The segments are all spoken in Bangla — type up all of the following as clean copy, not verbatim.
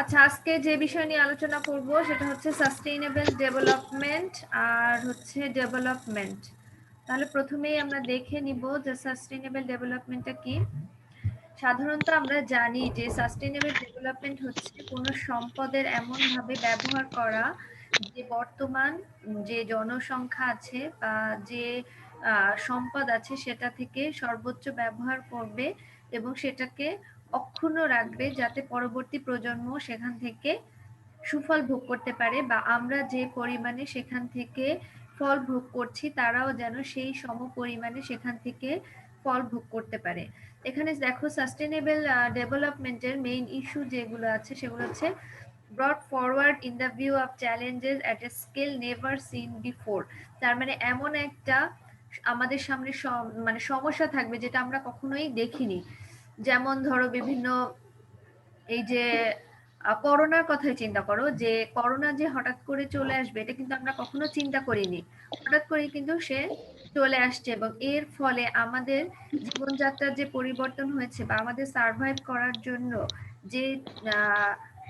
আচ্ছা, আজকে যে বিষয় নিয়ে আলোচনা করব সেটা হচ্ছে সাস্টেইনেবল ডেভেলপমেন্ট আর হচ্ছে ডেভেলপমেন্ট। তাহলে প্রথমেই আমরা দেখে নিব যে সাস্টেইনেবল ডেভেলপমেন্টটা কি। সাধারণত আমরা জানি যে সাস্টেইনেবল ডেভেলপমেন্ট হচ্ছে কোনো সম্পদের এমনভাবে ব্যবহার করা যে বর্তমান যে জনসংখ্যা আছে বা যে সম্পদ আছে সেটা থেকে সর্বোচ্চ ব্যবহার করবে এবং সেটাকে অক্ষুণ্ণ রাখবে যাতে পরবর্তী প্রজন্ম সেখান থেকে সুফল ভোগ করতে পারে, বা আমরা যে পরিমাণে সেখান থেকে ফল ভোগ করছি তারাও যেন সেই সম পরিমাণে সেখান থেকে ফল ভোগ করতে পারে। এখানে দেখো সাস্টেনেবল ডেভেলপমেন্টের মেইন ইস্যু যেগুলো আছে সেগুলো হচ্ছে brought forward in the view of challenges at a scale never seen before। তার মানে এমন একটা আমাদের সামনে মানে সমস্যা থাকবে যেটা আমরা কখনোই দেখিনি। যেমন ধরো বিভিন্ন এই যে করোনার কথাই চিন্তা করো, যে করোনা যে হঠাৎ করে চলে আসবে এটা কিন্তু আমরা কখনো চিন্তা করিনি, হঠাৎ করে কিন্তু সে চলে আসছে এবং এর ফলে আমাদের জীবনযাত্রার যে পরিবর্তন হয়েছে বা আমাদের সার্ভাইভ করার জন্য যে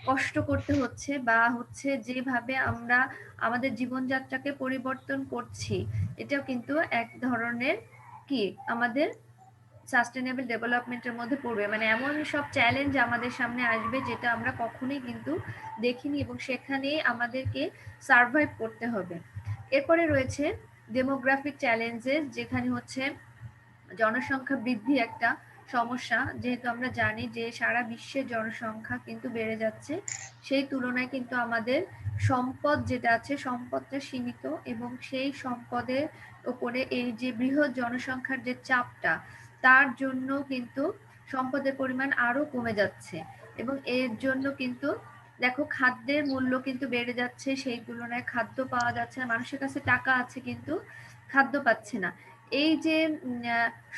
কষ্ট করতে হচ্ছে বা হচ্ছে যেভাবে আমরা আমাদের জীবনযাত্রাকে পরিবর্তন করছি, এটাও কিন্তু এক ধরনের কি আমাদের সাস্টেনেবল ডেভেলপমেন্টের মধ্যে পড়বে। মানে এমন সব চ্যালেঞ্জ আমাদের সামনে আসবে যেটা আমরা কখনোই কিন্তু দেখিনি এবং সেখানেই আমাদেরকে সার্ভাইভ করতে হবে। এরপরে রয়েছে ডেমোগ্রাফিক চ্যালেঞ্জেস, যেখানে হচ্ছে জনসংখ্যা বৃদ্ধি একটা সমস্যা। যেহেতু আমরা জানি যে সারা বিশ্বের জনসংখ্যা কিন্তু বেড়ে যাচ্ছে, সেই তুলনায় কিন্তু আমাদের সম্পদ যেটা আছে সম্পদটা সীমিত এবং সেই সম্পদের উপরে এই যে বৃহৎ জনসংখ্যার যে চাপটা, তার জন্য কিন্তু সম্পদের পরিমাণ আরো কমে যাচ্ছে এবং এর জন্য কিন্তু দেখো খাদ্যের মূল্য কিন্তু বেড়ে যাচ্ছে, সেই তুলনায় খাদ্য পাওয়া যাচ্ছে না, মানুষের কাছে টাকা আছে কিন্তু খাদ্য পাচ্ছে না। এই যে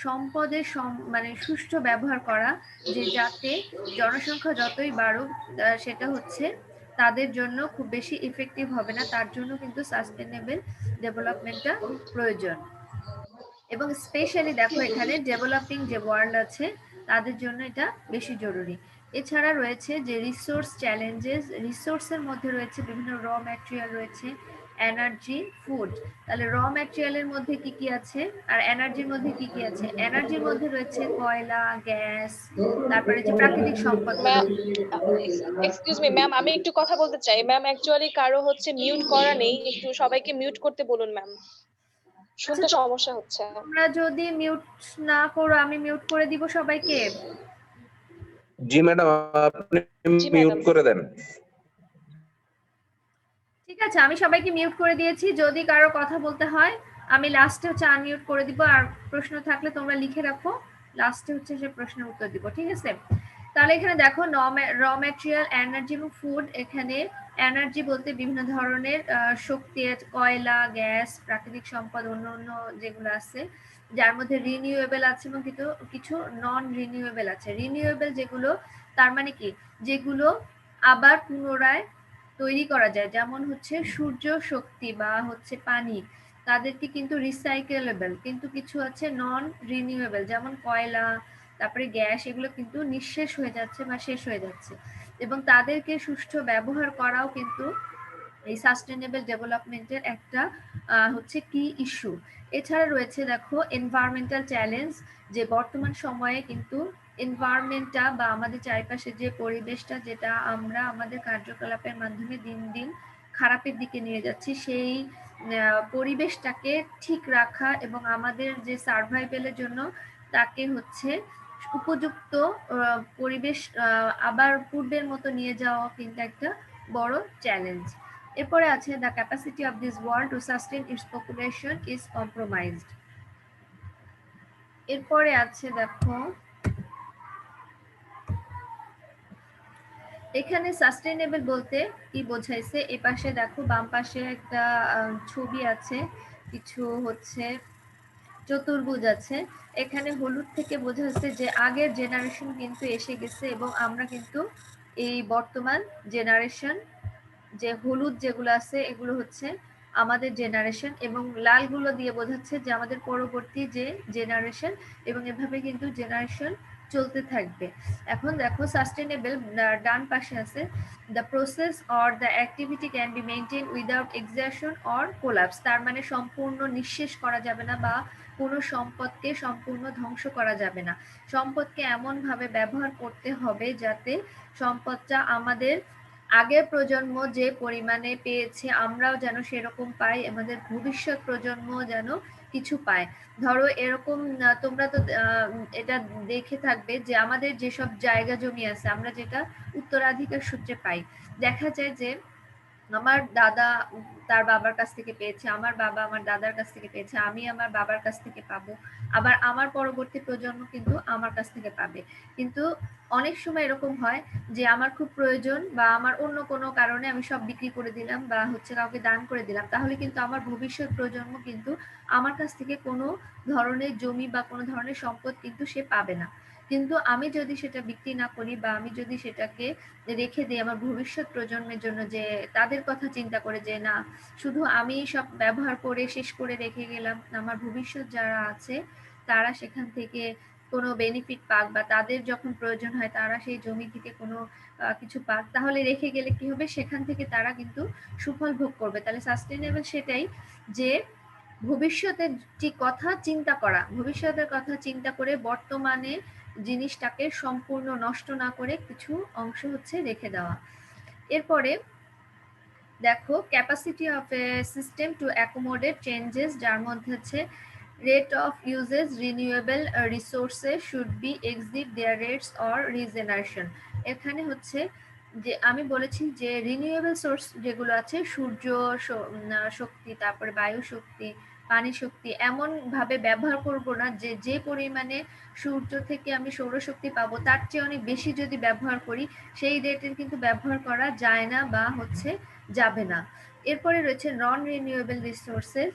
সম্পদের মানে সুষ্ঠু ব্যবহার করা, যে যাতে জনসংখ্যা যতই বাড়ুক সেটা হচ্ছে তাদের জন্য খুব বেশি ইফেক্টিভ হবে না, তার জন্য কিন্তু সাস্টেনেবল ডেভেলপমেন্টটা প্রয়োজন। এবং স্পেশালি দেখো এখানে ডেভেলপিং যে ওয়ার্ল্ড আছে তাদের জন্য এটা বেশি জরুরি। এছাড়া রয়েছে যে রিসোর্স চ্যালেঞ্জেস, রিসোর্সের মধ্যে রয়েছে বিভিন্ন র ম্যাটেরিয়াল রয়েছে, এনার্জি, ফুড। তাহলে র ম্যাটেরিয়ালের মধ্যে কি কি আছে আর এনার্জির মধ্যে কি কি আছে? এনার্জির মধ্যে রয়েছে কয়লা, গ্যাস, তারপরে যে প্রাকৃতিক সম্পদগুলো। এক্সকিউজ মি ম্যাম, আমি একটু কথা বলতে চাই ম্যাম। অ্যাকচুয়ালি কারো হচ্ছে মিউট করা নেই, একটু সবাইকে মিউট করতে বলুন ম্যাম, আচ্ছা, শুনতে সমস্যা হচ্ছে। তোমরা যদি মিউট না করো আমি মিউট করে দিব সবাইকে। জি ম্যাডাম, আপনি জি মিউট ম্যাডাম। করে দেন। ঠিক আছে, আমি সবাইকে মিউট করে দিয়েছি। যদি কারো কথা বলতে হয় আমি লাস্টে হচ্ছে আনমিউট করে দিব, আর প্রশ্ন থাকলে তোমরা লিখে রাখো, লাস্টে হচ্ছে সে প্রশ্নের উত্তর দিব, ঠিক আছে? তাহলে এখানে দেখো র ম্যাটেরিয়াল, এনার্জি এবং ফুড। এখানে এনার্জি বলতে বিভিন্ন ধরনের শক্তি, কয়লা, গ্যাস, প্রাকৃতিক সম্পদ, অন্য অন্য যেগুলো আছে, যার মধ্যে রিনিউয়েবল আছে এবং কিছু কিছু নন রিনিউয়েবল আছে। রিনিউয়েবল যেগুলো তার মানে কি, যেগুলো আবার পুনরায় তৈরি করা যায়, যেমন হচ্ছে সূর্য শক্তি বা হচ্ছে পানি, তাদেরকে কিন্তু রিসাইকেলেবল। কিন্তু কিছু আছে নন রিনিউয়েবল, যেমন কয়লা, তারপরে গ্যাস, এগুলো কিন্তু নিঃশেষ হয়ে যাচ্ছে বা শেষ হয়ে যাচ্ছে এবং তাদেরকে সুষ্ঠু ব্যবহার করাও কিন্তু এই সাস্টেনেবল ডেভেলপমেন্টের একটা হচ্ছে কি ইস্যু। এছাড়া রয়েছে দেখো এনভায়রনমেন্টাল চ্যালেঞ্জ, যে বর্তমান সময়ে কিন্তু এনভায়রনমেন্টটা বা আমাদের চারিপাশে যে পরিবেশটা, যেটা আমরা আমাদের কার্যকলাপের মাধ্যমে দিন দিন খারাপের দিকে নিয়ে যাচ্ছি, সেই পরিবেশটাকে ঠিক রাখা এবং আমাদের যে সার্ভাইভেলের জন্য তাকে হচ্ছে উপযুক্ত পরিবেশ আবার পূর্বের মতো নিয়ে যাওয়া কিন্তু একটা বড় চ্যালেঞ্জ। এরপরে আছে the capacity of this world to sustain it's population is compromised. এরপরে আছে দেখো এখানে সাস্টেনেবল বলতে কি বোঝাইছে। এ পাশে দেখো বাম পাশে একটা ছবি আছে, কিছু হচ্ছে চতুর্ভুজ আছে। এখানে হলুদ থেকে বোঝা যাচ্ছে যে আগের জেনারেশন কিন্তু এসে গেছে এবং আমরা কিন্তু এই বর্তমান জেনারেশন, যে হলুদ যেগুলো আছে এগুলো হচ্ছে আমাদের জেনারেশন এবং লালগুলো দিয়ে বোঝাচ্ছে যে আমাদের পরবর্তী যে জেনারেশন, এবং এভাবে কিন্তু জেনারেশন চলতে থাকবে। এখন দেখো সাস্টেনেবল ডান পাশে আছে the process or the activity can be maintain without exertion or collapse. তার মানে সম্পূর্ণ নিঃশেষ করা যাবে না বা কোনো সম্পদকে সম্পূর্ণ ধ্বংস করা যাবে না। সম্পদকে এমনভাবে ব্যবহার করতে হবে যাতে সম্পদটা আমাদের আগের প্রজন্ম যে পরিমাণে পেয়েছে আমরাও যেন সেরকম পাই, আমাদের ভবিষ্যৎ প্রজন্ম যেন কিছু পায়। ধরো এরকম তোমরা তো এটা দেখে থাকবে যে আমাদের যেসব জায়গা জমি আছে আমরা যেটা উত্তরাধিকার সূত্রে পাই, দেখা যায় যে আমার দাদা তার বাবার কাছ থেকে পেয়েছে, আমার বাবা আমার দাদার কাছ থেকে পেয়েছে, আমি আমার বাবার কাছ থেকে পাবো, আবার আমার পরবর্তী প্রজন্ম কিন্তু আমার কাছ থেকে পাবে। কিন্তু অনেক সময় এরকম হয় যে আমার খুব প্রয়োজন বা আমার অন্য কোনো কারণে আমি সব বিক্রি করে দিলাম বা হচ্ছে কাউকে দান করে দিলাম, তাহলে কিন্তু আমার ভবিষ্যৎ প্রজন্ম কিন্তু আমার কাছ থেকে কোনো ধরনের জমি বা কোনো ধরনের সম্পদ কিন্তু সে পাবে না। কিন্তু আমি যদি সেটা বিক্রি না করি বা আমি যদি সেটাকে রেখে দিই আমার ভবিষ্যৎ প্রজন্মের জন্য, যে তাদের কথা চিন্তা করে যে না শুধু আমি সব ব্যবহার করে শেষ করে রেখে গেলাম, আমার ভবিষ্যৎ যারা আছে তারা সেখান থেকে কোনো বেনিফিট পাক বা তাদের যখন প্রয়োজন হয় তারা সেই জমি থেকে কোনো কিছু পাক, তাহলে রেখে গেলে কি হবে সেখান থেকে তারা কিন্তু সুফল ভোগ করবে। তাহলে সাস্টেনেবল সেটাই যে ভবিষ্যতের কথা চিন্তা করা, ভবিষ্যতের কথা চিন্তা করে বর্তমানে জিনিসটাকে সম্পূর্ণ নষ্ট না করে কিছু অংশ হচ্ছে রেখে দেওয়া। এরপরে দেখো capacity of a system to accommodate changes, যার মধ্যে হচ্ছে rate of uses renewable resources should be exceed their rates or regeneration. এখানে হচ্ছে যে আমি বলেছি যে রিনিউয়েবল সোর্স যেগুলো আছে সূর্য শক্তি, তারপরে বায়ু শক্তি, পানি শক্তি, এমন ভাবে ব্যবহার করব না যে যে পরিমাণে সূর্য থেকে আমি সৌরশক্তি পাবো তার চেয়ে অনেক বেশি যদি ব্যবহার করি সেই রেটের কিন্তু ব্যবহার করা যায় না বা হচ্ছে যাবে না। এরপরে রয়েছে নন renewable resources,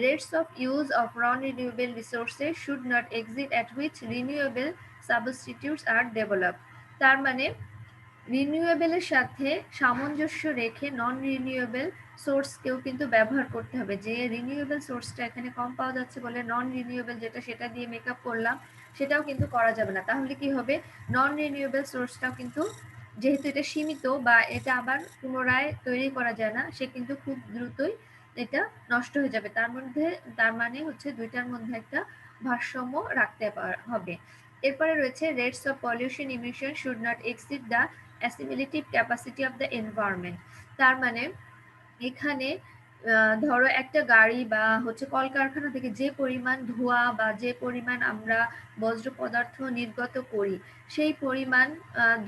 rates of use of non-renewable resources should not exceed at which renewable substitutes are developed। তার মানে রিনিউয়েবলের সাথে সামঞ্জস্য রেখে নন রিনিউয়েবল সোর্সকেও কিন্তু ব্যবহার করতে হবে। যে রিনিউয়েবল সোর্সটা এখানে কম পাওয়া যাচ্ছে বলে নন রিনিউয়েবল যেটা সেটা দিয়ে মেকআপ করলাম, সেটাও কিন্তু করা যাবে না। তাহলে কি হবে, নন রিনিউয়েবল সোর্সটাও কিন্তু যেহেতু এটা সীমিত বা এটা আবার পুনরায় তৈরি করা যায় না, সে কিন্তু খুব দ্রুতই এটা নষ্ট হয়ে যাবে। তার মানে হচ্ছে দুইটার মধ্যে একটা ভারসাম্য রাখতে হবে। এরপরে রয়েছে rates of pollution emission should not exceed the assimilative capacity of the environment. তার মানে এখানে ধরো একটা গাড়ি বা হচ্ছে কলকারখানা থেকে যে পরিমাণ ধোঁয়া বা যে পরিমাণ আমরা বজ্র পদার্থ নির্গত করি, সেই পরিমাণ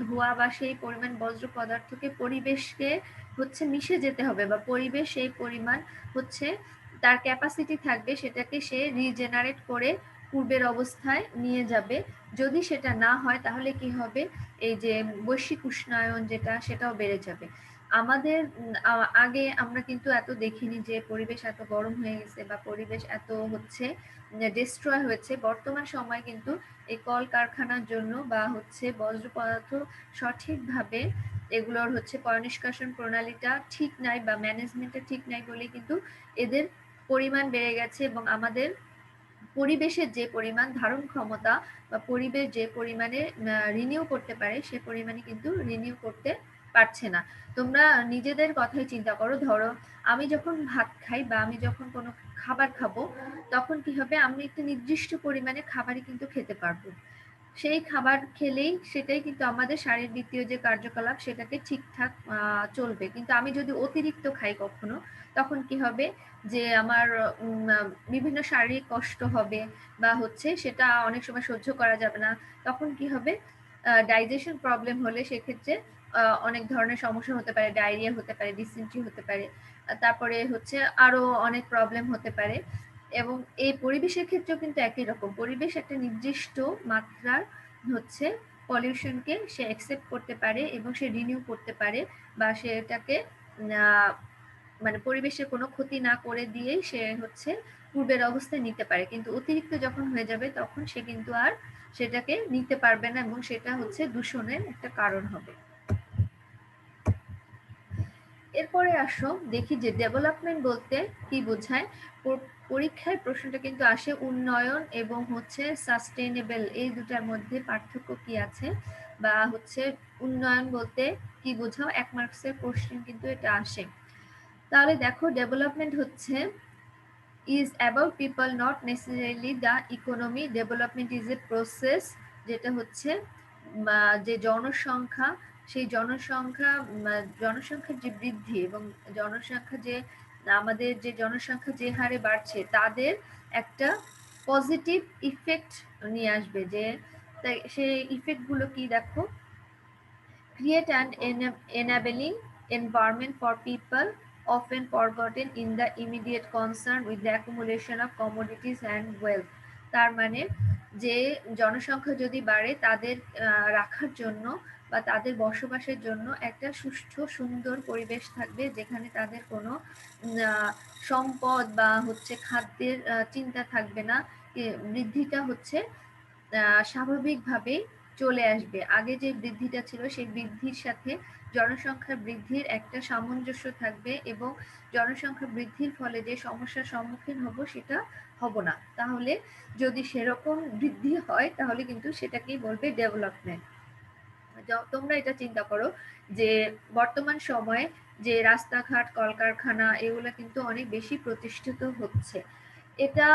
ধোঁয়া বা সেই পরিমাণ বজ্র পদার্থকে পরিবেশকে হচ্ছে মিশে যেতে হবে বা পরিবেশ সেই পরিমাণ হচ্ছে তার ক্যাপাসিটি থাকবে সেটাকে সে রিজেনারেট করে পূর্বের অবস্থায় নিয়ে যাবে। যদি সেটা না হয় তাহলে কি হবে, এই যে বৈশ্বিক উষ্ণায়ন যেটা সেটাও বেড়ে যাবে। আমাদের আগে আমরা কিন্তু এত দেখিনি যে পরিবেশ এত গরম হয়ে গেছে বা পরিবেশ এত হচ্ছে ডিস্ট্রয় হয়েছে। বর্তমান সময় কিন্তু এই কলকারখানার জন্য বা হচ্ছে বজ্র পদার্থ সঠিকভাবে এগুলোর হচ্ছে পয়ঃনিষ্কাশন প্রণালীটা ঠিক নাই বা ম্যানেজমেন্টটা ঠিক নাই বলে কিন্তু এদের পরিমাণ বেড়ে গেছে এবং আমাদের পরিবেশের যে পরিমাণ ধারণ ক্ষমতা বা পরিবেশ যে পরিমাণে রিনিউ করতে পারে সে পরিমাণে কিন্তু রিনিউ করতে পারছে না। তোমরা নিজেদের কথাই চিন্তা করো, ধরো আমি যখন ভাত খাই বা আমি যখন কোনো খাবার খাবো তখন কি হবে, আমি একটা নির্দিষ্ট পরিমাণে খাবারই কিন্তু খেতে পারবো। সেই খাবার খেলেই সেটাই কিন্তু আমাদের শারীরবৃত্তীয় যে কার্যকলাপ সেটাকে ঠিকঠাক চলবে। কিন্তু আমি যদি অতিরিক্ত খাই কখনো, তখন কি হবে যে আমার বিভিন্ন শারীরিক কষ্ট হবে বা হচ্ছে সেটা অনেক সময় সহ্য করা যাবে না। তখন কি হবে, ডাইজেশন প্রবলেম হলে সেক্ষেত্রে অনেক ধরনের সমস্যা হতে পারে, ডায়রিয়া হতে পারে, ডিসেন্ট্রি হতে পারে, তারপরে হচ্ছে আরো অনেক প্রবলেম হতে পারে। এবং এই পরিবেশের ক্ষেত্রেও কিন্তু একই রকম, পরিবেশ একটা নির্দিষ্ট মাত্রার হচ্ছে পলিউশনকে সে অ্যাকসেপ্ট করতে পারে এবং সে রিনিউ করতে পারে বা সেটাকে মানে পরিবেশের কোনো ক্ষতি না করে দিয়েই সে হচ্ছে পূর্বের অবস্থায় নিতে পারে। কিন্তু অতিরিক্ত যখন হয়ে যাবে তখন সে কিন্তু আর সেটাকে নিতে পারবে না এবং সেটা হচ্ছে দূষণের একটা কারণ হবে। এরপরে আসো দেখি যে ডেভেলপমেন্ট বলতে কি বোঝায়। পরীক্ষায় প্রশ্নটা কিন্তু আসে উন্নয়ন এবং হচ্ছে সাস্টেইনেবল, এই দুটার মধ্যে পার্থক্য কি আছে, বা হচ্ছে উন্নয়ন বলতে কি বোঝাও, 1 মার্কসের কোশ্চেন কিন্তু এটা আসে। তাহলে দেখো ডেভেলপমেন্ট হচ্ছে is about people not necessarily the economy. Development is a process, যেটা হচ্ছে যে জনসংখ্যা, সেই জনসংখ্যার যে বৃদ্ধি এবং জনসংখ্যা যে আমাদের যে জনসংখ্যা যে হারে বাড়ছে তাদের একটা পজিটিভ ইফেক্ট নিয়ে আসবে, যে সেই ইফেক্ট গুলো কি দেখো, create an enabling environment for people often forgotten in the immediate concern with the accumulation of commodities and wealth. তার মানে যে জনসংখ্যা যদি বাড়ে তাদের রাখার জন্য বা তাদের বসবাসের জন্য একটা সুষ্ঠু সুন্দর পরিবেশ থাকবে, যেখানে তাদের কোনো সম্পদ বা হচ্ছে খাদ্যের চিন্তা থাকবে না। বৃদ্ধিটা হচ্ছে স্বাভাবিকভাবেই চলে আসবে। আগে যে বৃদ্ধিটা ছিল সেই বৃদ্ধির সাথে জনসংখ্যা বৃদ্ধির একটা সামঞ্জস্য থাকবে এবং জনসংখ্যা বৃদ্ধির ফলে যে সমস্যার সম্মুখীন হব সেটা হব না। তাহলে যদি সেরকম বৃদ্ধি হয় তাহলে কিন্তু সেটাকেই বলবে ডেভেলপমেন্ট। তোমরা এটা চিন্তা করো যে বর্তমান সময়ে যে রাস্তাঘাট কলকারখানা এগুলো কিন্তু অনেক বেশি প্রতিষ্ঠিত হচ্ছে। এটা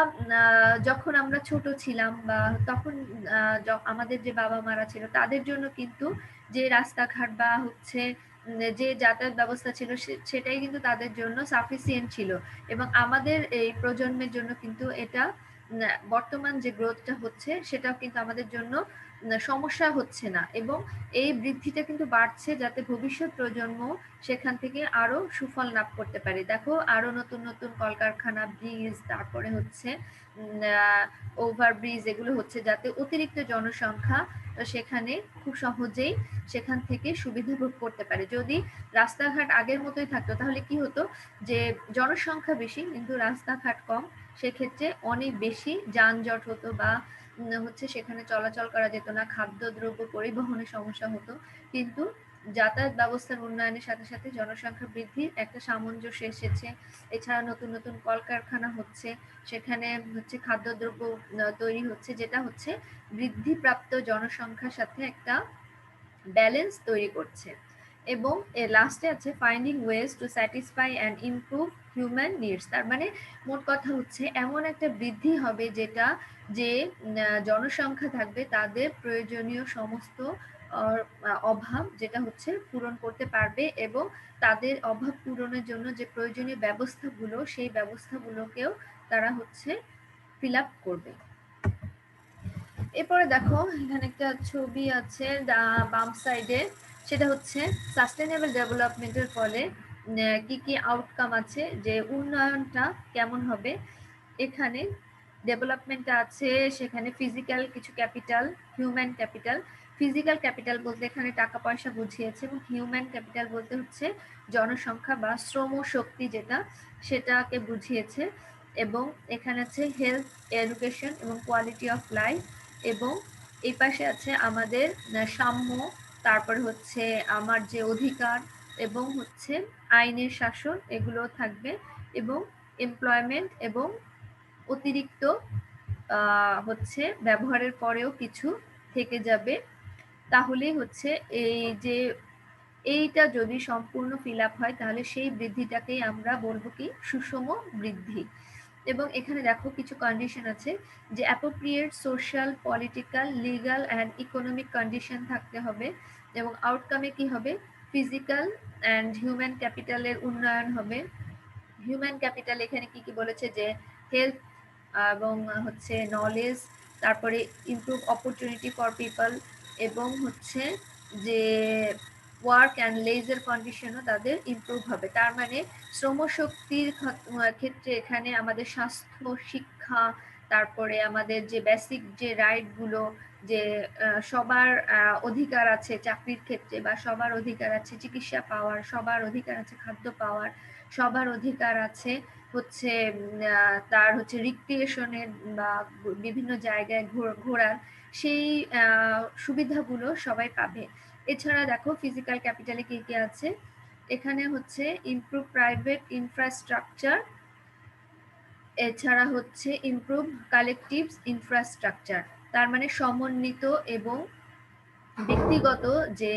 যখন আমরা ছোট ছিলাম বা তখন আমাদের যে বাবা মারা ছিল তাদের জন্য কিন্তু যে রাস্তাঘাট বা হচ্ছে যে যাতায়াত ব্যবস্থা ছিল সেটাই কিন্তু তাদের জন্য সাফিসিয়েন্ট ছিল, এবং আমাদের এই প্রজন্মের জন্য কিন্তু এটা বর্তমান যে গ্রোথটা হচ্ছে সেটাও কিন্তু আমাদের জন্য সমস্যা হচ্ছে না, এবং এই বৃদ্ধিটা কিন্তু বাড়ছে যাতে ভবিষ্যৎ প্রজন্ম সেখান থেকে আরো সুফল লাভ করতে পারে। দেখো আরো নতুন নতুন কলকারখানা, ব্রিজ, তারপরে হচ্ছে ওভারব্রিজ এগুলো হচ্ছে যাতে অতিরিক্ত জনসংখ্যা সেখানে খুব সহজেই সেখান থেকে সুবিধা ভোগ করতে পারে। যদি রাস্তাঘাট আগের মতোই থাকতো তাহলে কি হতো, যে জনসংখ্যা বেশি কিন্তু রাস্তাঘাট কম, সেক্ষেত্রে অনেক বেশি যানজট হতো বা হচ্ছে সেখানে চলাচল করা যেত না, খাদ্যদ্রব্য পরিবহনের সমস্যা হতো। কিন্তু যাতায়াত ব্যবস্থার উন্নয়নের সাথে সাথে জনসংখ্যা বৃদ্ধির একটা সামঞ্জস্য এসেছে। এছাড়া নতুন নতুন কলকারখানা হচ্ছে, সেখানে হচ্ছে খাদ্যদ্রব্য তৈরি হচ্ছে, যেটা হচ্ছে বৃদ্ধিপ্রাপ্ত জনসংখ্যার সাথে একটা ব্যালেন্স তৈরি করছে। এবং এর লাস্টে আছে finding ways to satisfy and improve human needs. তার মানে মোট কথা হচ্ছে এমন একটা বৃদ্ধি হবে যেটা যে জনসংখ্যা থাকবে তাদের প্রয়োজনীয় সমস্ত অভাব যেটা হচ্ছে পূরণ করতে পারবে, এবং তাদের অভাব পূরণের জন্য যে প্রয়োজনীয় ব্যবস্থাগুলো সেই ব্যবস্থাগুলোকেও তারা হচ্ছে ফিল আপ করবে। এরপরে দেখো এখানে একটা ছবি আছে বাম সাইডে, সেটা হচ্ছে সাস্টেনেবল ডেভেলপমেন্টের ফলে কি কি আউটকাম আছে, যে উন্নয়নটা কেমন হবে। এখানে ডেভেলপমেন্টটা আছে, সেখানে ফিজিক্যাল কিছু capital, human capital. Physical capital বলতে এখানে টাকা পয়সা বুঝিয়েছে, এবং হিউম্যান ক্যাপিটাল বলতে হচ্ছে জনসংখ্যা বা শ্রম শক্তি যেটা সেটাকে বুঝিয়েছে। এবং এখানে আছে হেলথ, এডুকেশন এবং কোয়ালিটি অফ লাইফ, এবং এই পাশে আছে আমাদের সাম্য, তারপরে হচ্ছে আমার যে অধিকার এবং হচ্ছে আইনের শাসন এগুলো থাকবে, এবং এমপ্লয়মেন্ট এবং অতিরিক্ত হচ্ছে ব্যবহারের পরেও কিছু থেকে যাবে। তাহলে হচ্ছে এই যে এইটা যদি সম্পূর্ণ ফিল আপ হয় তাহলে সেই বৃদ্ধিটাকেই আমরা বলবো কি সুষম বৃদ্ধি। এবং এখানে দেখো কিছু কন্ডিশন আছে, যে appropriate social, political, legal and economic condition থাকতে হবে, এবং আউটকামে কি হবে, ফিজিক্যাল অ্যান্ড হিউম্যান ক্যাপিটালের উন্নয়ন হবে। হিউম্যান ক্যাপিটাল এখানে কি কি বলেছে, যে হেলথ এবং হচ্ছে নলেজ, তারপরে ইমপ্রুভ অপরচুনিটি ফর পিপল, এবং হচ্ছে যে ওয়ার্ক অ্যান্ড লেজার কন্ডিশনও তাদের ইমপ্রুভ হবে। তার মানে শ্রমশক্তির ক্ষেত্রে এখানে আমাদের স্বাস্থ্য, শিক্ষা, তারপরে আমাদের যে বেসিক যে রাইটগুলো, যে সবার অধিকার আছে চাকরির ক্ষেত্রে, বা সবার অধিকার আছে চিকিৎসা পাওয়ার, সবার অধিকার আছে খাদ্য পাওয়ার, সবার অধিকার আছে হচ্ছে তার হচ্ছে রিক্রিয়েশনের বা বিভিন্ন জায়গায় ঘোরার, সেই সুবিধাগুলো সবাই পাবে। এছাড়া দেখো ফিজিক্যাল ক্যাপিটালে কি কি আছে, এখানে হচ্ছে ইমপ্রুভ প্রাইভেট ইনফ্রাস্ট্রাকচার, এছাড়া হচ্ছে ইমপ্রুভ কালেকটিভ ইনফ্রাস্ট্রাকচার, তার মানে সমন্বিত এবং ব্যক্তিগত যে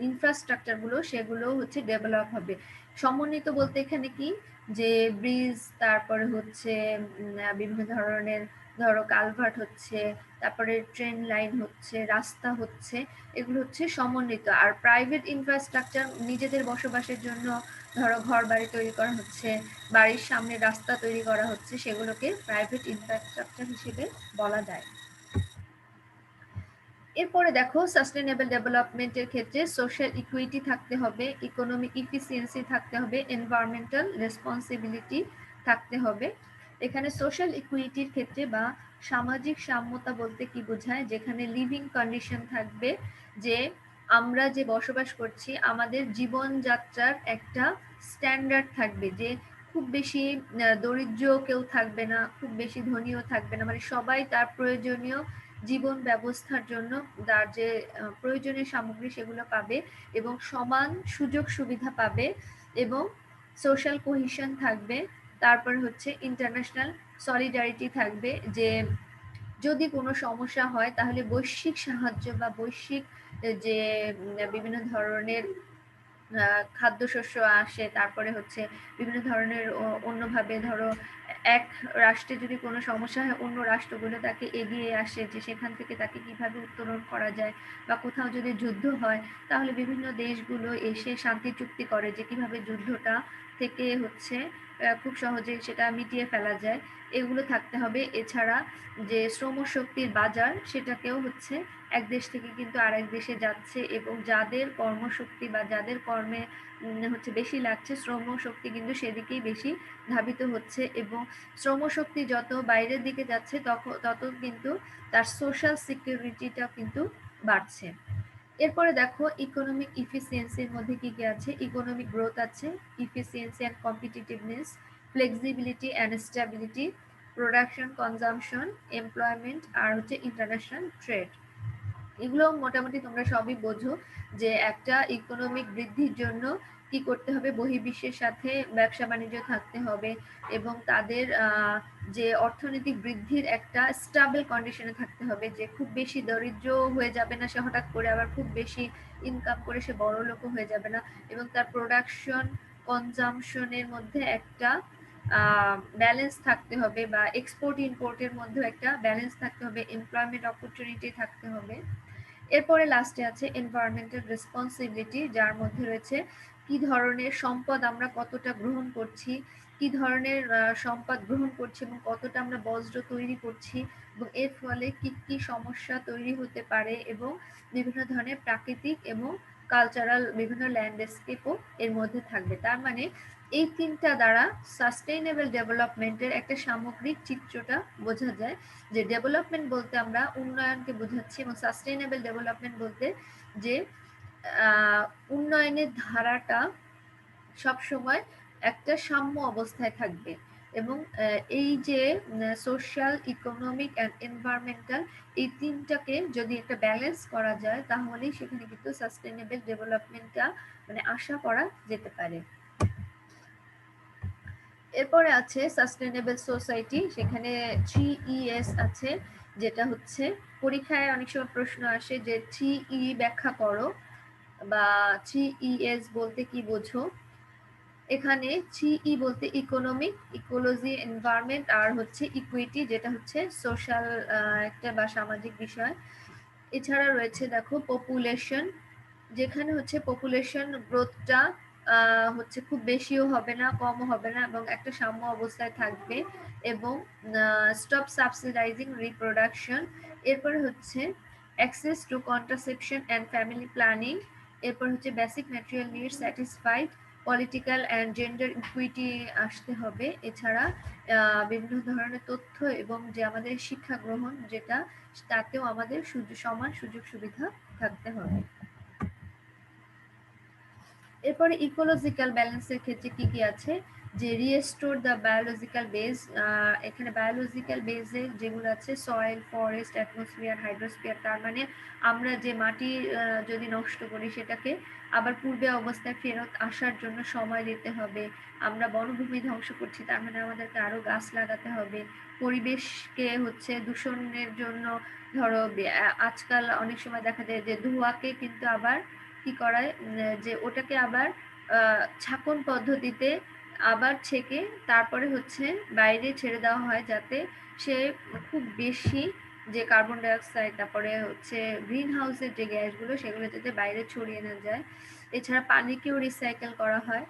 ইনফ্রাস্ট্রাকচার গুলো সেগুলো হচ্ছে ডেভেলপ হবে। সমন্বিত বলতে এখানে কি, যে ব্রিজ, তারপরে হচ্ছে বিভিন্ন ধরনের ধরো কালভার্ট হচ্ছে, তারপরে ট্রেন লাইন হচ্ছে, রাস্তা হচ্ছে, এগুলো হচ্ছে সমন্বিত। আর প্রাইভেট ইনফ্রাস্ট্রাকচার নিজেদের বসবাসের জন্য ধরো ঘর বাড়ি তৈরি করা হচ্ছে, বাড়ির সামনে রাস্তা তৈরি করা হচ্ছে, সেগুলোকে প্রাইভেট ইনফ্রাস্ট্রাকচার হিসেবে বলা যায়। এরপরে দেখো সাস্টেনেবল ডেভেলপমেন্টের ক্ষেত্রে সোশ্যাল ইকুইটি থাকতে হবে, ইকোনমিক ইফিসিয়েন্সি থাকতে হবে, এনভায়রনমেন্টাল রেসপন্সিবিলিটি থাকতে হবে। এখানে সোশ্যাল ইকুইটির ক্ষেত্রে বা সামাজিক সাম্যতা বলতে কি বোঝায়, যেখানে লিভিং কন্ডিশন থাকবে, যে আমরা যে বসবাস করছি আমাদের জীবনযাত্রার একটা স্ট্যান্ডার্ড থাকবে, যে খুব বেশি দরিদ্র কেউ থাকবে না, খুব বেশি ধনীও থাকবে না, মানে সবাই তার প্রয়োজনীয় জীবন ব্যবস্থার জন্য তার যে প্রয়োজনীয় সামগ্রী সেগুলো পাবে এবং সমান সুযোগ সুবিধা পাবে এবং সোশ্যাল কোহিশন থাকবে। তারপর হচ্ছে ইন্টারন্যাশনাল সলিডারিটি থাকবে, যে যদি কোনো সমস্যা হয় তাহলে বৈশ্বিক সাহায্য বা বৈশ্বিক যে বিভিন্ন ধরনের খাদ্যশস্য আসে, তারপরে হচ্ছে বিভিন্ন ধরনের অন্যভাবে ধরো এক রাষ্ট্রে যদি কোনো সমস্যা হয় অন্য রাষ্ট্রগুলো তাকে এগিয়ে আসে, যে সেখান থেকে তাকে কিভাবে উত্তরণ করা যায়, বা কোথাও যদি যুদ্ধ হয় তাহলে বিভিন্ন দেশগুলো এসে শান্তি চুক্তি করে যে কিভাবে যুদ্ধটা থেকে হচ্ছে খুব সহজে সেটা মিটিয়ে ফেলা যায়, এগুলো থাকতে হবে। এছাড়া যে শ্রম শক্তির বাজার সেটাকেও হচ্ছে এক দেশ থেকে কিন্তু আরেক দেশে যাচ্ছে এবং যাদের কর্মশক্তি বা যাদের কর্মে হচ্ছে বেশি লাগছে শ্রম শক্তি কিন্তু সেদিকেই বেশি ধাবিত হচ্ছে এবং শ্রম শক্তি যত বাইরের দিকে যাচ্ছে তত কিন্তু তার সোশ্যাল সিকিউরিটিটা কিন্তু বাড়ছে। এরপরে দেখো ইকোনমিক ইফিসিয়েন্সির মধ্যে কি কি আছে, ইকোনমিক গ্রোথ আছে, efficiency and competitiveness, flexibility and stability, production, consumption, employment, আর হচ্ছে ইন্টারন্যাশনাল ট্রেড। এগুলো মোটামুটি তোমরা সবই বোঝো যে একটা ইকোনমিক বৃদ্ধির জন্য কি করতে হবে, বহির্বিশ্বের সাথে ব্যবসা বাণিজ্য থাকতে হবে এবং তাদের যে অর্থনৈতিক বৃদ্ধির একটা স্টেবল কন্ডিশনে থাকতে হবে, যে খুব বেশি দরিদ্র হয়ে যাবে না সে হঠাৎ করে, আবার খুব বেশি ইনকাম করে সে বড় লোক হয়ে যাবে না, এবং তার প্রোডাকশন কনজাম্পশনের মধ্যে একটা ব্যালেন্স থাকতে হবে, বা এক্সপোর্ট ইম্পোর্টের মধ্যে একটা ব্যালেন্স থাকতে হবে, এমপ্লয়মেন্ট অপরচুনিটি থাকতে হবে। এরপরে লাস্টে আছে এনভায়রনমেন্টাল রেসপন্সিবিলিটি, যার মধ্যে রয়েছে কি ধরনের সম্পদ আমরা কতটা গ্রহণ করছি, কি ধরনের সম্পদ গ্রহণ করছি এবং কতটা আমরা বজ্র তৈরি করছি এবং এর ফলে কি কি সমস্যা তৈরি হতে পারে, এবং বিভিন্ন ধরনের প্রাকৃতিক এবং কালচারাল বিভিন্ন ল্যান্ডস্কেপও এর মধ্যে থাকবে। তার মানে এই তিনটা দ্বারা সাস্টেইনেবল ডেভেলপমেন্টের একটা সামগ্রিক চিত্রটা বোঝা যায়, যে ডেভেলপমেন্ট বলতে আমরা উন্নয়নকে বোঝাচ্ছি এবং সাস্টেইনেবল ডেভেলপমেন্ট বলতে যে উন্নয়নের ধারাটা সব সময় একটা সাম্য অবস্থায় থাকবে এবং এই যে সোশ্যাল, ইকোনমিক অ্যান্ড এনভায়রনমেন্টাল এই তিনটাকে যদি একটা ব্যালেন্স করা যায় তাহলেই সেখানে কিন্তু সাস্টেইনেবল ডেভেলপমেন্টটা মানে আশা করা যেতে পারে। এরপরে আছে সাস্টেইনেবল সোসাইটি, সেখানে 3ES আছে, যেটা হচ্ছে পরীক্ষায় অনেক সময় প্রশ্ন আসে যে 3E ব্যাখ্যা করো বা 3ES বলতে কি বোঝো। এখানে 3E বলতে ইকোনমিক, ইকোলজি, এনভায়রনমেন্ট, আর হচ্ছে ইকুইটি যেটা হচ্ছে সোশ্যাল একটা বা সামাজিক বিষয়। এছাড়া রয়েছে দেখো পপুলেশন, যেখানে হচ্ছে পপুলেশন গ্রোথটা হচ্ছে খুব বেশিও হবে না কমও হবে না এবং একটা সাম্য অবস্থায় থাকবে এবং স্টপ সাবসিডাইজিং রিপ্রোডাকশন। এরপরে হচ্ছে access to contraception and family planning. এরপর হচ্ছে basic material needs satisfied, political and gender equity আসতে হবে। এছাড়া বিভিন্ন ধরনের তথ্য এবং যে আমাদের শিক্ষা গ্রহণ যেটা তাতেও আমাদের সমান সুযোগ সুবিধা থাকতে হবে। এরপরে ইকোলজিক্যাল ব্যালেন্সের ক্ষেত্রে কি কি আছে, যে রিস্টোর দ্য বায়োলজিক্যাল বেস। এখানে বায়োলজিক্যাল বেসে যেগুলো আছে সয়েল, ফরেস্ট, অ্যাটমসফিয়ার, হাইড্রোস্ফিয়ার, তার মানে আমরা যে মাটি যদি নষ্ট করি সেটাকে আবার পূর্বে অবস্থায় ফেরত আসার জন্য সময় দিতে হবে। আমরা বনভূমি ধ্বংস করছি, তার মানে আমাদেরকে আরো গাছ লাগাতে হবে। পরিবেশকে হচ্ছে দূষণের জন্য ধরো আজকাল অনেক সময় দেখা যায় যে ধোঁয়াকে কিন্তু আবার কি করায়, যে ওটাকে আবার ছাঁকন পদ্ধতিতে আবার ছেঁকে তারপরে হচ্ছে বাইরে ছেড়ে দেওয়া হয়, যাতে সে খুব বেশি যে কার্বন ডাই অক্সাইড তারপরে হচ্ছে গ্রিন হাউসের যে গ্যাসগুলো সেগুলো যাতে বাইরে ছড়িয়ে না যায়। এছাড়া পানিকেও রিসাইকেল করা হয়।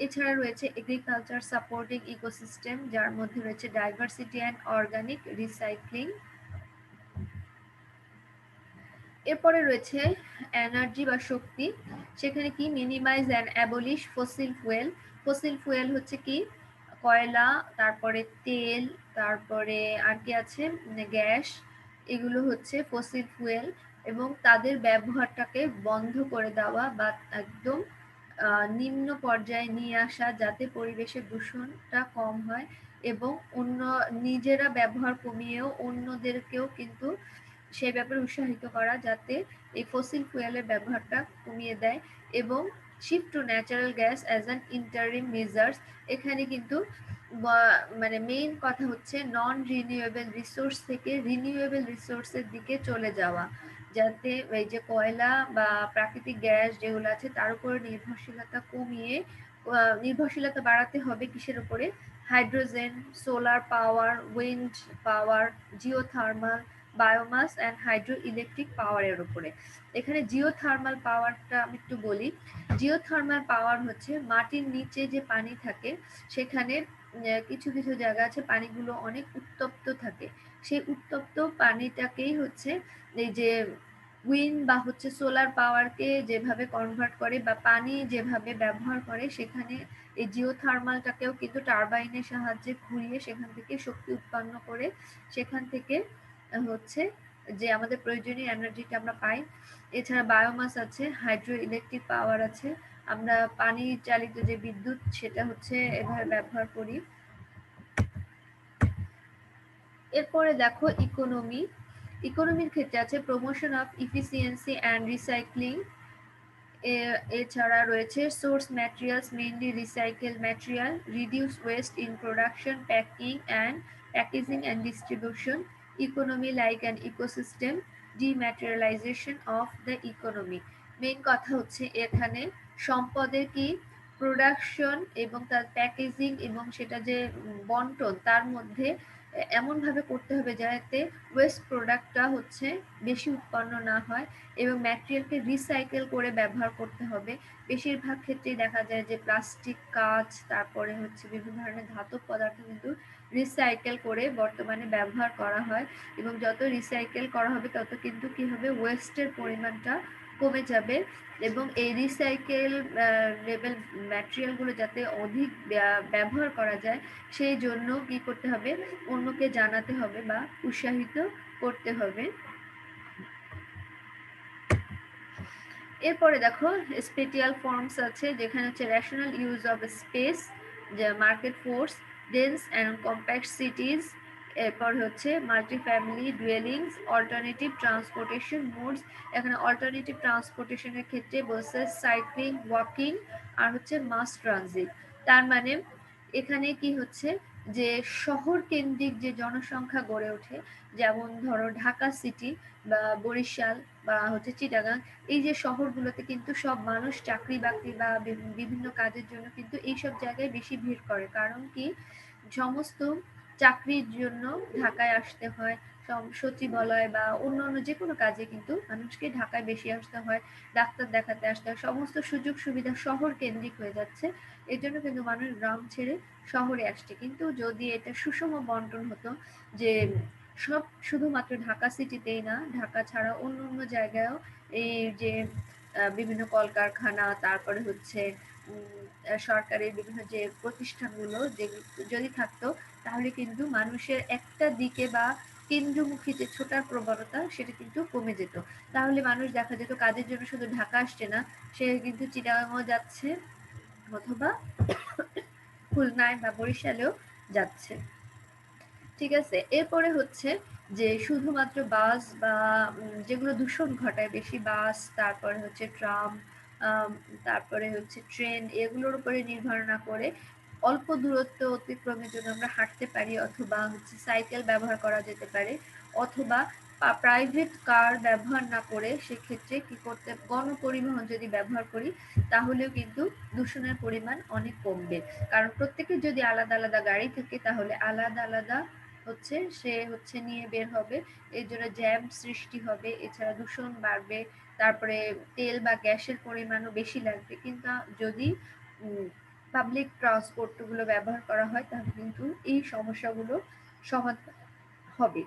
এছাড়া রয়েছে এগ্রিকালচার সাপোর্টিং ইকোসিস্টেম, যার মধ্যে রয়েছে ডাইভার্সিটি অ্যান্ড অর্গানিক রিসাইক্লিং। এরপরে রয়েছে এনার্জি বা শক্তি, সেখানে কি minimize and abolish fossil fuel. Fossil fuel হচ্ছে কি কয়লা, তারপরে তেল, তারপরে আর কি আছে গ্যাস, এগুলো হচ্ছে ফসিল ফুয়েল, এবং তাদের ব্যবহারটাকে বন্ধ করে দেওয়া বা একদম নিম্ন পর্যায়ে নিয়ে আসা, যাতে পরিবেশের দূষণটা কম হয় এবং অন্য নিজেরা ব্যবহার কমিয়েও অন্যদেরকেও কিন্তু সেই ব্যাপারে উৎসাহিত করা, যাতে এই ফসিল ফুয়েলের ব্যবহারটা কমিয়ে দেয়। এবং shift to natural gas as an interim measures. এখানে কিন্তু মানে মেইন কথা হচ্ছে নন রিনিউয়েবল রিসোর্স থেকে রিনিউয়েবল রিসোর্সের দিকে চলে যাওয়া, যাতে এই যে কয়লা বা প্রাকৃতিক গ্যাস যেগুলো আছে তার উপরে নির্ভরশীলতা কমিয়ে নির্ভরশীলতা বাড়াতে হবে কিসের উপরে, hydrogen, solar power, wind power, geothermal, biomass and hydro electric পাওয়ারের উপরে। এখানে জিওথার্মাল পাওয়ারটা আমি একটু বলি। জিওথার্মাল পাওয়ার হচ্ছে মাটির নিচে যে পানি থাকে সেখানে কিছু কিছু জায়গা আছে পানিগুলো অনেক উত্তপ্ত থাকে, সেই উত্তপ্ত পানিটাকেই হচ্ছে এই যে উইন্ড বা হচ্ছে সোলার পাওয়ারকে যেভাবে কনভার্ট করে বা পানি যেভাবে ব্যবহার করে, সেখানে এই জিওথার্মালটাকেও কিন্তু টারবাইনের সাহায্যে ঘুরিয়ে সেখান থেকে শক্তি উৎপন্ন করে সেখান থেকে হচ্ছে যে আমাদের প্রয়োজনীয় এনার্জিটা আমরা পাই। এছাড়া বায়োমাস আছে, হাইড্রো ইলেকট্রিক পাওয়ার আছে, আমরা পানি চালিত যে বিদ্যুৎ সেটা হচ্ছে এভাবে ব্যবহার করি। এরপরে দেখো ইকোনমি। ইকোনমির ক্ষেত্রে আছে promotion of efficiency and recycling. এছাড়া রয়েছে source materials mainly recycle material, reduce waste in production, packaging and distribution, economy like an ecosystem, dematerialisation of the economy. Main কথা হচ্ছে এখানে সম্পদের কি প্রোডাকশন এবং তার প্যাকেজিং এবং সেটা যে বন্টন তার মধ্যে এমনভাবে করতে হবে যাতে ওয়েস্ট প্রোডাক্টটা হচ্ছে বেশি উৎপন্ন না হয়, এবং ম্যাটেরিয়ালকে রিসাইকেল করে ব্যবহার করতে হবে। বেশিরভাগ ক্ষেত্রেই দেখা যায় যে প্লাস্টিক, কাঁচ, তারপরে হচ্ছে বিভিন্ন ধরনের ধাতব পদার্থ কিন্তু রিসাইকেল করে বর্তমানে ব্যবহার করা হয়, এবং যত রিসাইকেল করা হবে তত কিন্তু কি হবে, ওয়েস্টের পরিমাণটা কমে যাবে। এবং এই রিসাইকেল লেভেল ম্যাটেরিয়ালগুলো যাতে অধিক ব্যবহার করা যায় সেই জন্য কি করতে হবে, অন্যকে জানাতে হবে বা উৎসাহিত করতে হবে। এরপরে দেখো স্পেটিয়াল ফর্মস আছে, যেখানে হচ্ছে রেশনাল ইউজ অফ স্পেস, যে market force, dense and compact cities. এরপর হচ্ছে multi family dwellings, alternative transportation modes. এখানে অল্টারনেটিভ ট্রান্সপোর্টেশনের ক্ষেত্রে বলছে সাইক্লিং, ওয়াকিং আর হচ্ছে মাস ট্রানজিট। তার মানে এখানে কি হচ্ছে যে শহর কেন্দ্রিক যে জনসংখ্যা গড়ে ওঠে, যেমন ধরো ঢাকা সিটি বা বরিশাল বা হচ্ছে চিটাগাং, এই যে শহরগুলোতে কিন্তু সব মানুষ চাকরি বাকরি বা বিভিন্ন কাজের জন্য কিন্তু এইসব জায়গায় বেশি ভিড় করে। কারণ কি, সমস্ত চাকরির জন্য ঢাকায় আসতে হয়, সচিবালয় বা অন্যান্য যে কোনো কাজে কিন্তু মানুষকে ঢাকায় বেশি আসতে হয়, ডাক্তার দেখাতে আসতে হয়, সমস্ত সুযোগ সুবিধা শহর কেন্দ্রিক হয়ে যাচ্ছে। এই জন্য কিন্তু মানুষ গ্রাম ছেড়ে শহরে আসছে। কিন্তু যদি এটা সুষম বন্টন হতো, যে সব শুধুমাত্র ঢাকা সিটিতেই না, ঢাকা ছাড়া অন্য অন্য জায়গায়ও এই যে বিভিন্ন কলকারখানা, তারপরে হচ্ছে সরকারের বিভিন্ন যে প্রতিষ্ঠানগুলো যে যদি থাকতো, তাহলে কিন্তু মানুষের একটা দিকে বা কেন্দ্রমুখী যে ছোটার প্রবণতা সেটা কিন্তু কমে যেত। তাহলে মানুষ দেখা যেত কাজের জন্য শুধু ঢাকা আসছে না, সে কিন্তু চিটাগাংও যাচ্ছে অথবা খুলনায় বা বরিশালেও যাচ্ছে। ঠিক আছে, এরপরে হচ্ছে যে শুধুমাত্র বাস বা যেগুলো দূষণ ঘটায় বেশি, বাস, তারপরে হচ্ছে ট্রাম, তারপরে হচ্ছে ট্রেন, এগুলোর উপরে নির্ভর না করে অল্প দূরত্ব অতিক্রমের জন্য আমরা হাঁটতে পারি, অথবা হচ্ছে সাইকেল ব্যবহার করা যেতে পারে, অথবা প্রাইভেট কার ব্যবহার না করে সেক্ষেত্রে কি করতে, গণপরিবহন যদি ব্যবহার করি তাহলেও কিন্তু দূষণের পরিমাণ অনেক কমবে। কারণ প্রত্যেকের যদি আলাদা আলাদা গাড়ি থাকে তাহলে আলাদা আলাদা হচ্ছে সে হচ্ছে নিয়ে বের হবে, এর জন্য জ্যাম সৃষ্টি হবে, এছাড়া দূষণ বাড়বে, তারপরে তেল বা গ্যাসের পরিমাণও বেশি লাগবে। কিন্তু যদি পাবলিক ট্রান্সপোর্ট গুলো ব্যবহার করা হয় তাহলে কিন্তু এই সমস্যাগুলো সমাধান হবে।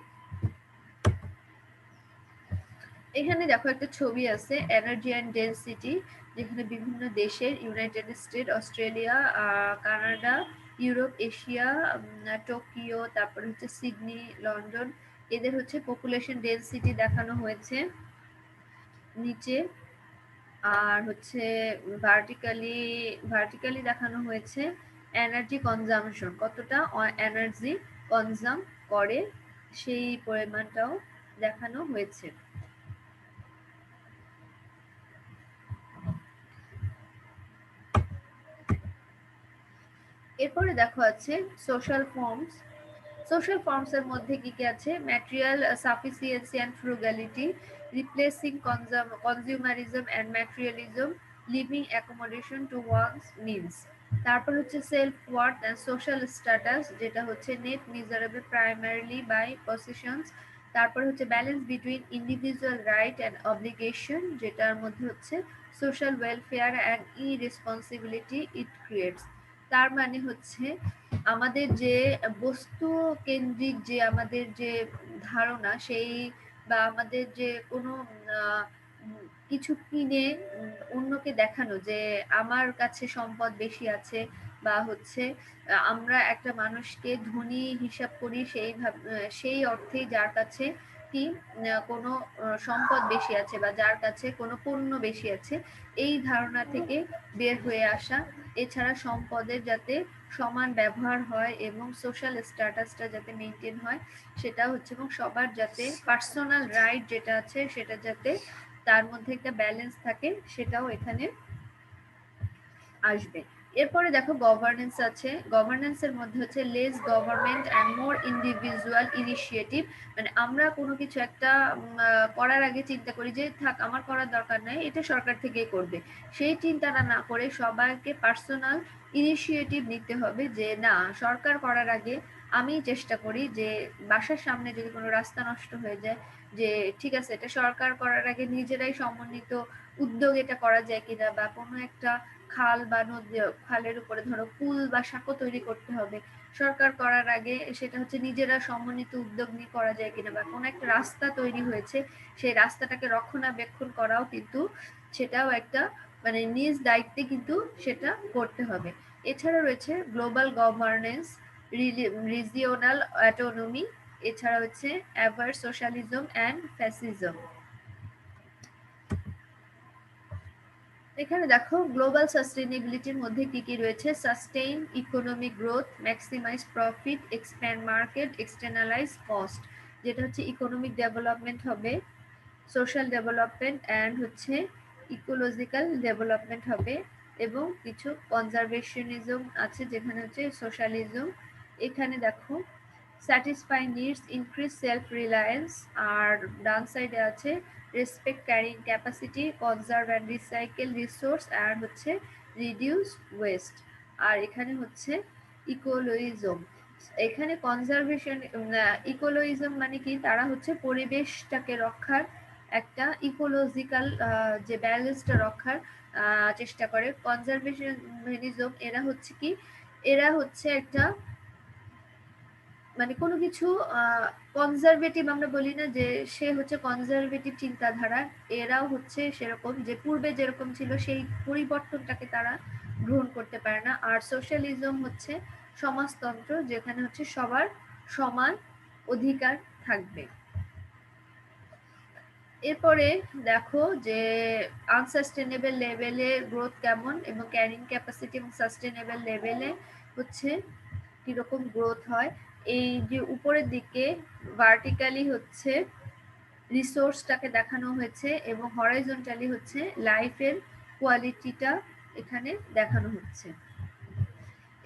এখানে দেখো একটা ছবি আছে এনার্জি অ্যান্ড ডেনসিটি, যেখানে বিভিন্ন দেশের United state, Australia, Canada, Europe, Asia, Tokyo, তারপরে হচ্ছে সিডনি, লন্ডন, এদের হচ্ছে পপুলেশন ডেনসিটি দেখানো হয়েছে নিচে, আর হচ্ছে ভার্টিক্যালি দেখানো হয়েছে এনার্জি কনজাম্পশন, কতটা এনার্জি কনজাম করে সেই পরিমাণটাও দেখানো হয়েছে। এরপরে দেখো আছে সোশ্যাল ফর্মস। সোশ্যাল ফর্মস এর মধ্যে কি কি আছে? Material sufficiency and frugality, replacing consumerism and materialism, living accommodation to one's needs. তারপর হচ্ছে self worth and social status, যেটা হচ্ছে net measurable primarily by positions. তারপর হচ্ছে balance between individual right and obligation, যেটার মধ্যে হচ্ছে social welfare and irresponsibility it creates. তার মানে হচ্ছে আমাদের যে বস্তু কেন্দ্রিক যে আমাদের যে ধারণা, সেই বা আমাদের যে কোনো কিছু কিনে অন্যকে দেখানো যে আমার কাছে সম্পদ বেশি আছে, বা হচ্ছে আমরা একটা মানুষকে ধনী হিসাব করি সেই অর্থেই যার কাছে কি কোনো সম্পদ বেশি আছে বা যার কাছে কোনো পণ্য বেশি আছে, এই ধারণা থেকে বের হয়ে আসা। এছাড়া সম্পদের যাতে সমান ব্যবহার হয় এবং সোশ্যাল স্ট্যাটাসটা যাতে মেনটেন হয় সেটা হচ্ছে, এবং সবার যাতে পার্সোনাল রাইট যেটা আছে সেটা যাতে তার মধ্যে একটা ব্যালেন্স থাকে, সেটাও এখানে আসবে। এরপরে দেখো গভর্নেন্স আছে। গভর্নেন্সের মধ্যে হচ্ছে less government and more individual initiative, মানে আমরা কোনো কিছু একটা করার আগে চিন্তা করি যে থাক আমার করার দরকার নাই, এটা সরকার থেকেই করবে, সেই চিন্তাটা না করে সবাইকে পার্সোনাল ইনিশিয়েটিভ নিতে হবে যে না, সরকার করার আগে আমি চেষ্টা করি যে বাসার সামনে যদি কোনো রাস্তা নষ্ট হয়ে যায়, যে ঠিক আছে এটা সরকার করার আগে নিজেরাই সমন্বিত উদ্যোগ এটা করা যায় কিনা, বা কোনো একটা খাল বা নদী, খালের উপরে ধরো পুল বা সাঁকো তৈরি করতে হবে, সরকার করার আগে সেটা হচ্ছে নিজেরা সমন্বিত উদ্যোগ নিয়ে করা যায় কিনা, বা কোনো একটা রাস্তা তৈরি হয়েছে সেই রাস্তাটাকে রক্ষণাবেক্ষণ করাও কিন্তু সেটাও একটা মানে নিজ দায়িত্বে কিন্তু সেটা করতে হবে। এছাড়া রয়েছে গ্লোবাল গভর্নেন্স, রিজিওনাল অটোনমি, এছাড়া হচ্ছে অ্যাভার সোশ্যালিজম অ্যান্ড ফ্যাসিজম। এখানে দেখো গ্লোবাল সাস্টেইনেবিলিটির মধ্যে কি কি রয়েছে? Sustain economic growth, maximise profit, expand market, externalise cost, যেটা হচ্ছে ইকোনমিক ডেভেলপমেন্ট হবে, সোশ্যাল ডেভেলপমেন্ট অ্যান্ড হচ্ছে ইকোলজিক্যাল ডেভেলপমেন্ট হবে, এবং কিছু কনজারভেশনিজম আছে যেখানে হচ্ছে সোশ্যালিজম। এখানে দেখো satisfy needs, increase self reliance, আর ডান সাইডে আছে respect carrying capacity, conserve and recycle resource, আর হচ্ছে রিডিউস ওয়েস্ট। আর এখানে হচ্ছে ইকোলজিজম। এখানে কনজারভেশন, ইকোলজিজম মানে কি, তারা হচ্ছে পরিবেশটাকে রক্ষার একটা ইকোলজিক্যাল যে ব্যালেন্সটা রক্ষার চেষ্টা করে। কনজারভেশনিজম এরা হচ্ছে কি, এরা হচ্ছে একটা মানে কোনো কিছু কনজারভেটিভ, আমরা বলি না যে সে হচ্ছে কনজারভেটিভ চিন্তাধারা, এরাও হচ্ছে সেরকম যে পূর্বে যেরকম ছিল সেই পরিবর্তনটাকে তারা গ্রহণ করতে পারে না। আর সোশ্যালিজম হচ্ছে সমাজতন্ত্র, যেখানে হচ্ছে সবার সমান অধিকার থাকবে। এরপরে দেখো যে আনসাস্টেনেবল লেভেলে গ্রোথ কেমন এবং ক্যারিং ক্যাপাসিটি এবং সাস্টেনেবল লেভেলে হচ্ছে কিরকম গ্রোথ হয়। এই যে উপরের দিকে ভার্টিক্যালি হচ্ছে রিসোর্সটাকে দেখানো হয়েছে এবং হরাইজন্টালি হচ্ছে লাইফের কোয়ালিটিটা এখানে দেখানো হচ্ছে।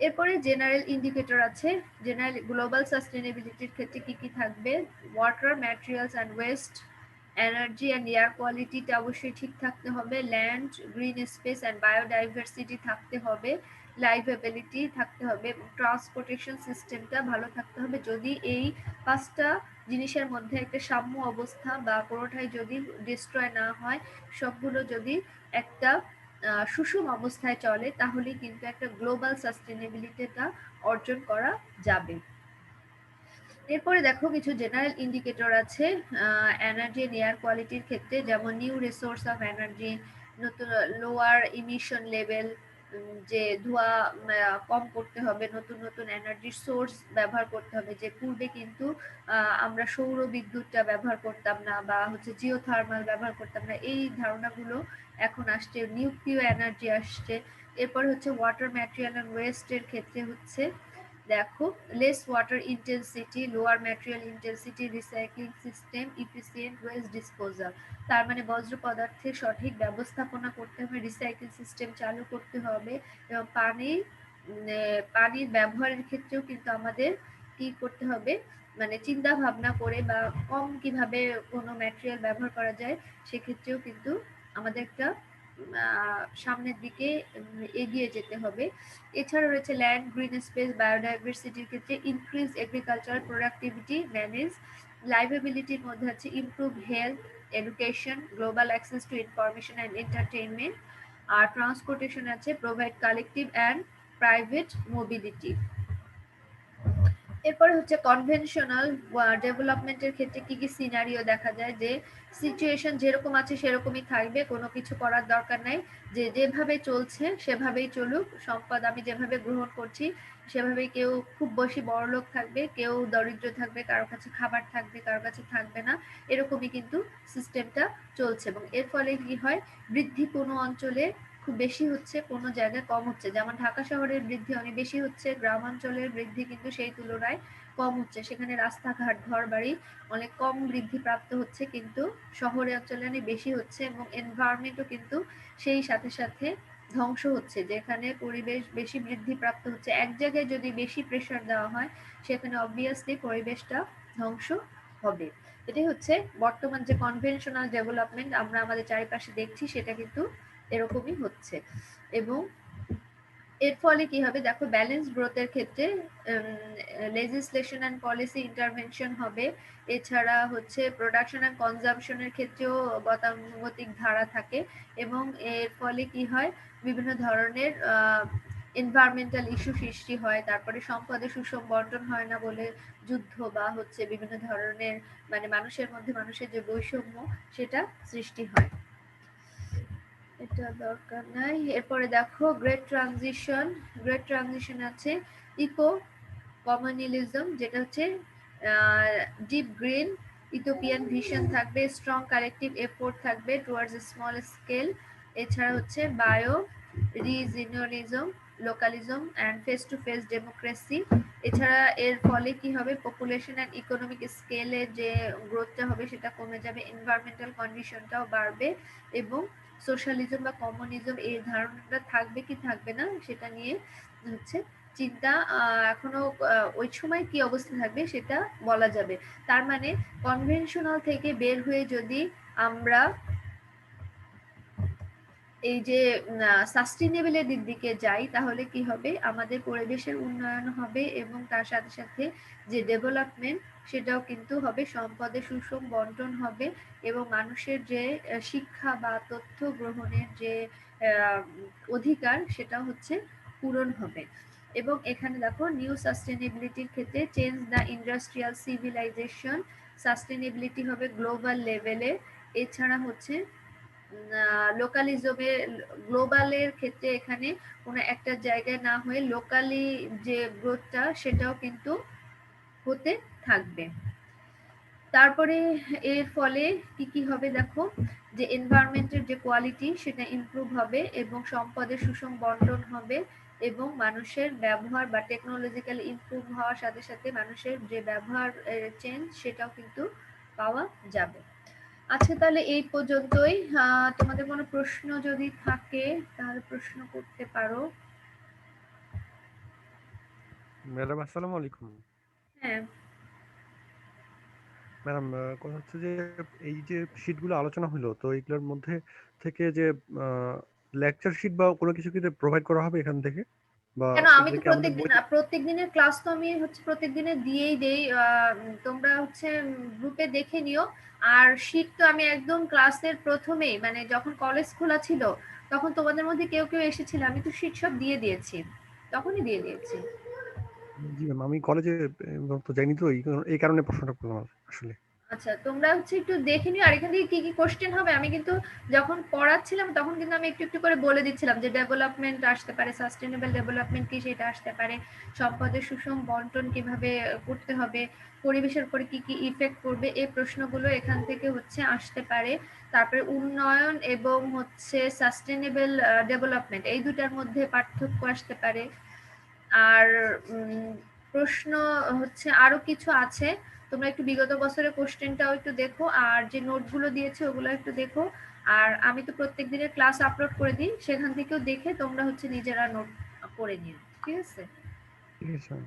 এরপরে জেনারেল ইন্ডিকেটর আছে। জেনারেল গ্লোবাল সাস্টেনেবিলিটির ক্ষেত্রে কি কি থাকবে? Water, materials and West, energy and air কোয়ালিটিটা অবশ্যই ঠিক থাকতে হবে, land, green space and biodiversity থাকতে হবে, লাইভেবিলিটি থাকতে হবে, ট্রান্সপোর্টেশন সিস্টেমটা ভালো থাকতে হবে। যদি এই পাঁচটা জিনিসের মধ্যে একটা সাম্য অবস্থা বা কোনোটাই যদি ডিস্ট্রয় না হয়, সবগুলো যদি একটা সুষম অবস্থায় চলে, তাহলে কিন্তু একটা গ্লোবাল সাস্টেনেবিলিটিটা অর্জন করা যাবে। এরপরে দেখো কিছু জেনারেল ইন্ডিকেটর আছে এনার্জি এন্ড এয়ার কোয়ালিটির ক্ষেত্রে, যেমন নিউ রিসোর্স অফ এনার্জি, নতুন লোয়ার ইমিশন লেভেল, যে ধোঁয়া কম করতে হবে, নতুন নতুন এনার্জি সোর্স ব্যবহার করতে হবে। যে পূর্বে কিন্তু আমরা সৌর বিদ্যুৎটা ব্যবহার করতাম না বা হচ্ছে জিওথার্মাল ব্যবহার করতাম না, এই ধারণাগুলো এখন আসছে, নিউক্লিয়ার এনার্জি আসছে। এরপর হচ্ছে ওয়াটার, ম্যাটেরিয়াল অ্যান্ড ওয়েস্টের ক্ষেত্রে হচ্ছে দেখো less water intensity, lower material intensity, recycling system, efficient waste disposal. তার মানে বজ্র পদার্থের সঠিক ব্যবস্থাপনা করতে হবে, রিসাইকেল সিস্টেম চালু করতে হবে এবং পানির ব্যবহারের ক্ষেত্রেও কিন্তু আমাদের কি করতে হবে, মানে চিন্তা ভাবনা করে বা কম কিভাবে কোনো ম্যাটেরিয়াল ব্যবহার করা যায় সেক্ষেত্রেও কিন্তু আমাদের একটা সামনের দিকে এগিয়ে যেতে হবে। এছাড়া রয়েছে ল্যান্ড, গ্রিন স্পেস, বায়োডাইভার্সিটির ক্ষেত্রে ইনক্রিজ এগ্রিকালচারাল প্রোডাক্টিভিটি, ম্যানেজ লাইভেবিলিটির মধ্যে আছে improve health, education, global access to information and entertainment. আর ট্রান্সপোর্টেশন আছে provide collective and private mobility. এরপরে হচ্ছে কনভেনশনাল ডেভেলপমেন্টের ক্ষেত্রে কি কি সিনারিও দেখা যায়, যে সিচুয়েশন যেরকম আছে সেরকমই থাকবে, কোনো কিছু করার দরকার নাই, যে যেভাবে চলছে সেভাবেই চলুক, সম্পদ আমি যেভাবে গ্রহণ করছি সেভাবেই, কেউ খুব বেশি বড়লোক থাকবে, কেউ দরিদ্র থাকবে, কারো কাছে খাবার থাকবে, কারো কাছে থাকবে না, এরকমই কিন্তু সিস্টেমটা চলছে। এবং এর ফলে কি হয়, বৃদ্ধি কোনো অঞ্চলে খুব বেশি হচ্ছে, কোনো জায়গায় কম হচ্ছে। যেমন ঢাকা শহরের বৃদ্ধি অনেক বেশি হচ্ছে, গ্রাম অঞ্চলের বৃদ্ধি কিন্তু সেই তুলনায় কম হচ্ছে। সেখানে রাস্তাঘাট, ঘর বাড়ি অনেক কম বৃদ্ধি প্রাপ্ত হচ্ছে, কিন্তু শহরে অঞ্চলে অনেক বেশি হচ্ছে এবং এনভায়রনমেন্টও কিন্তু সেই সাথে সাথে ধ্বংস হচ্ছে। যেখানে পরিবেশ বেশি বৃদ্ধি প্রাপ্ত হচ্ছে, এক জায়গায় যদি বেশি প্রেসার দেওয়া হয় সেখানে অবভিয়াসলি পরিবেশটা ধ্বংস হবে। এটাই হচ্ছে বর্তমান যে কনভেনশনাল ডেভেলপমেন্ট আমরা আমাদের চারিপাশে দেখছি, সেটা কিন্তু এরকমই হচ্ছে। এবং এর ফলে কি হবে, দেখো ব্যালেন্স গ্রোথের ক্ষেত্রে লেজিসলেশন অ্যান্ড পলিসি ইন্টারভেনশন হবে। এছাড়া হচ্ছে প্রোডাকশন অ্যান্ড কনজাম্পশনের ক্ষেত্রেও গতানুগতিক ধারা থাকে এবং এর ফলে কি হয়, বিভিন্ন ধরনের এনভায়রনমেন্টাল ইস্যু সৃষ্টি হয়। তারপরে সম্পদের সুষম বন্টন হয় না বলে যুদ্ধ বা হচ্ছে বিভিন্ন ধরনের মানে মানুষের মধ্যে মানুষের যে বৈষম্য সেটা সৃষ্টি হয়। এটা দরকার নাই। এরপরে দেখো গ্রেট ট্রানজিশন। গ্রেট ট্রানজিশন আছে ইকো কমিউনালিজম, যেটা হচ্ছে ডিপ গ্রিন ইথিওপিয়ান ভিশন থাকবে, স্ট্রং কালেকটিভ এফোর্ট থাকবে টুয়ার্ডস স্মল স্কেল। এছাড়া হচ্ছে bio regionalism, localism and face to face democracy. এছাড়া এর ফলে কি হবে, পপুলেশন অ্যান্ড ইকোনমিক স্কেলে যে গ্রোথটা হবে সেটা কমে যাবে, এনভায়রনমেন্টাল কন্ডিশনটাও বাড়বে এবং সোশ্যালিজম বা কমিউনিজম এই ধারণাটা থাকবে কি থাকবে না সেটা নিয়ে হচ্ছে চিন্তা এখনো ওই সময় কি অবস্থা থাকবে সেটা বলা যাবে। তার মানে কনভেনশনাল থেকে বের হয়ে যদি আমরা এই যে সাস্টেনেবলের দিকে যাই, তাহলে কি হবে, আমাদের পরিবেশের উন্নয়ন হবে এবং তার সাথে সাথে যে ডেভেলপমেন্ট সেটাও কিন্তু হবে, সম্পদের সুষম বন্টন হবে এবং মানুষের যে শিক্ষা বা তথ্য গ্রহণের যে অধিকার সেটা হচ্ছে পূরণ হবে। এবং এখানে দেখো নিউ সাস্টেনেবিলিটির ক্ষেত্রে change the industrial civilization, sustainability হবে গ্লোবাল লেভেলে। এছাড়া হচ্ছে লোকালিজমে গ্লোবালের ক্ষেত্রে এখানে কোনো একটা জায়গায় না হয়ে লোকালি যে গ্রোথটা সেটাও কিন্তু হতে থাকবে। তারপরে এর ফলে কি কি হবে দেখো, যে এনভায়রনমেন্টের যে কোয়ালিটি সেটা ইমপ্রুভ হবে এবং সম্পদের সুষম বন্টন হবে এবং মানুষের ব্যবহার বা টেকনোলজিক্যাল ইমপ্রুভ হওয়ার সাথে সাথে মানুষের যে ব্যবহার চেঞ্জ সেটাও কিন্তু পাওয়া যাবে। আচ্ছা, তাহলে এই পর্যন্তই। তোমাদের কোনো প্রশ্ন যদি থাকে তাহলে প্রশ্ন করতে পারো। ম্যাডাম আসসালামু আলাইকুম। হ্যাঁ, ম্যাডাম কথা হচ্ছে যে এই যে শীটগুলো আলোচনা হলো, তো এইগুলোর মধ্যে থেকে যে লেকচার শীট বা কোনো কিছু কি প্রোভাইড করা হবে এখান থেকে, বা কেন? আমি তো এগুলো কি আমাদের বই প্রত্যেক দিনের ক্লাস তো আমি হচ্ছে প্রত্যেক দিনে দিয়েই দেই। তোমরা হচ্ছে গ্রুপে দেখে নিও। আর শীট তো আমি একদম ক্লাসের প্রথমেই, মানে যখন কলেজ খোলা ছিল তখন তোমাদের মধ্যে কেউ কেউ এসেছিল, আমি তো শীট সব দিয়ে দিয়েছি, তখনই দিয়ে দিয়েছি। জি ম্যাম, আমি কলেজে তো যাইনি, তো এই কারণে প্রশ্নটা করলাম আসলে। আচ্ছা, তোমরা হচ্ছে একটু দেখে নিও। আর এখান থেকে কি কি কোশ্চেন হবে আমি কিন্তু যখন পড়াচ্ছিলাম তখন কিন্তু আমি একটু একটু করে বলে দিচ্ছিলাম যে ডেভেলপমেন্ট আসতে পারে, সাস্টেনেবল ডেভেলপমেন্ট কি সেটা আসতে পারে, সম্পদের সুষম বন্টন কিভাবে করতে হবে, পরিবেশের উপরে কি কি ইফেক্ট পড়বে, এই প্রশ্নগুলো এখান থেকে হচ্ছে আসতে পারে। তারপরে উন্নয়ন এবং হচ্ছে সাস্টেনেবল ডেভেলপমেন্ট এই দুটার মধ্যে পার্থক্য আসতে পারে। আর প্রশ্ন হচ্ছে আরো কিছু আছে, তোমরা একটু বিগত বছরের কোশ্চেনটাও একটু দেখো আর যে নোটগুলো দিয়েছে ওগুলো একটু দেখো। আর আমি তো প্রত্যেক দিনের ক্লাস আপলোড করে দিই, সেখান থেকেও দেখে তোমরা হচ্ছে নিজেরা নোট করে নিও, ঠিক আছে? ঠিক আছে ম্যাম।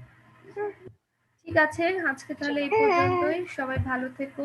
ঠিক আছে, আজকে তাহলে এই পর্যন্তই। সবাই ভালো থেকো।